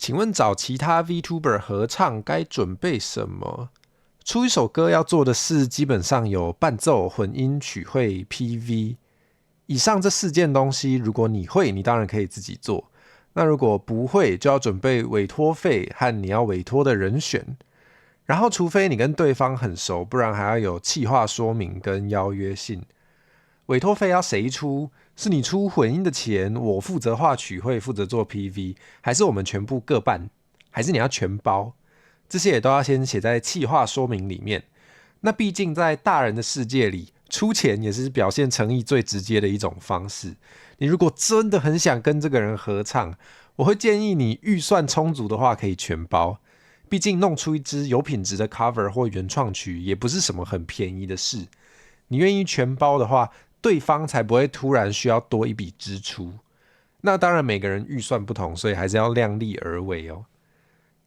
请问找其他 VTuber 合唱该准备什么？出一首歌要做的事基本上有伴奏、混音、曲汇、PV。以上这4件东西，如果你会，你当然可以自己做。那如果不会，就要准备委托费和你要委托的人选。然后，除非你跟对方很熟，不然还要有企划说明跟邀约信。委托费要谁出？是你出混音的钱，我负责画曲汇，负责做 PV， 还是我们全部各半？还是你要全包？这些也都要先写在企划说明里面。那毕竟在大人的世界里，出钱也是表现诚意最直接的一种方式。你如果真的很想跟这个人合唱，我会建议你预算充足的话可以全包。毕竟弄出一支有品质的 cover 或原创曲也不是什么很便宜的事。你愿意全包的话，对方才不会突然需要多一笔支出。那当然每个人预算不同，所以还是要量力而为哦。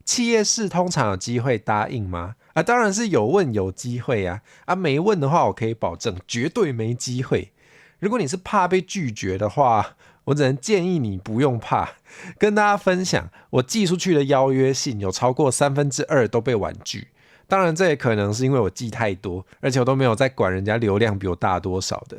企业式通常有机会答应吗？当然是有问有机会啊。没问的话，我可以保证绝对没机会。如果你是怕被拒绝的话，我只能建议你不用怕。跟大家分享，我寄出去的邀约信有超过2/3都被婉拒。当然，这也可能是因为我寄太多，而且我都没有在管人家流量比我大多少的。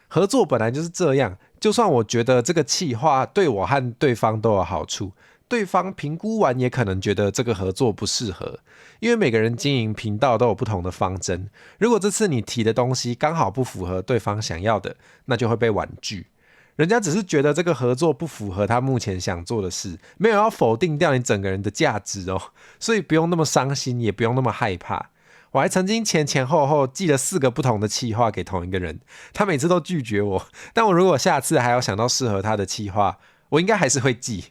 合作本来就是这样，就算我觉得这个企划对我和对方都有好处，对方评估完也可能觉得这个合作不适合，因为每个人经营频道都有不同的方针。如果这次你提的东西刚好不符合对方想要的，那就会被婉拒。人家只是觉得这个合作不符合他目前想做的事，没有要否定掉你整个人的价值哦，所以不用那么伤心，也不用那么害怕。我还曾经前后寄了4个不同的企划给同一个人，他每次都拒绝我，但我如果下次还有想到适合他的企划，我应该还是会寄，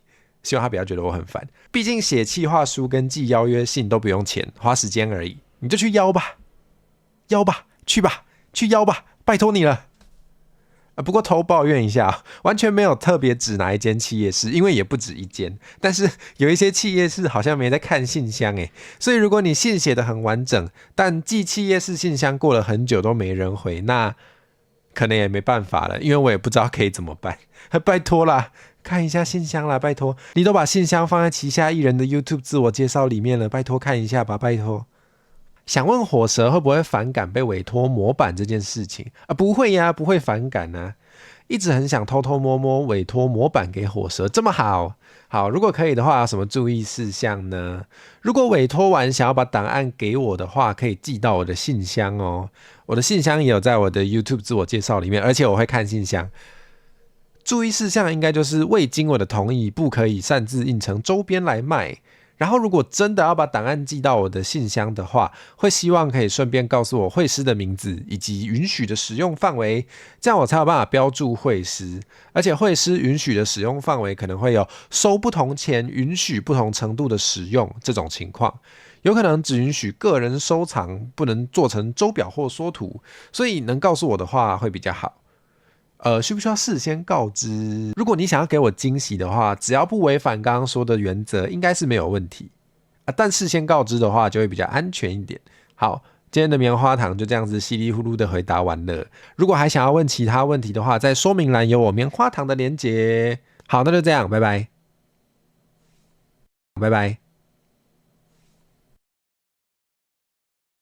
希望他不要觉得我很烦。毕竟写企划书跟寄邀约信都不用钱，花时间而已，你就去邀吧，邀吧，去吧，去邀吧，拜托你了。不过偷抱怨一下，完全没有特别指哪一间企业室，因为也不止一间。但是有一些企业室好像没在看信箱耶，所以如果你信写得很完整，但寄企业室信箱过了很久都没人回，那可能也没办法了，因为我也不知道可以怎么办。拜托啦，看一下信箱啦，拜托，你都把信箱放在旗下艺人的 YouTube 自我介绍里面了，拜托看一下吧，拜托。想问火蛇会不会反感被委托模板这件事情不会呀，不会反感啊。一直很想偷偷摸摸委托模板给火蛇，这么好。好，如果可以的话，有什么注意事项呢？如果委托完想要把档案给我的话，可以寄到我的信箱哦。我的信箱也有在我的 YouTube 自我介绍里面，而且我会看信箱。注意事项应该就是未经我的同意，不可以擅自印成周边来卖。然后如果真的要把档案寄到我的信箱的话，会希望可以顺便告诉我绘师的名字以及允许的使用范围，这样我才有办法标注绘师。而且绘师允许的使用范围可能会有收不同钱、允许不同程度的使用这种情况，有可能只允许个人收藏，不能做成周表或缩图，所以能告诉我的话会比较好。需不需要事先告知？如果你想要给我惊喜的话，只要不违反刚刚说的原则，应该是没有问题但事先告知的话，就会比较安全一点。好，今天的棉花糖就这样子稀里呼噜的回答完了。如果还想要问其他问题的话，在说明栏有我棉花糖的连结。好，那就这样，拜拜，拜拜。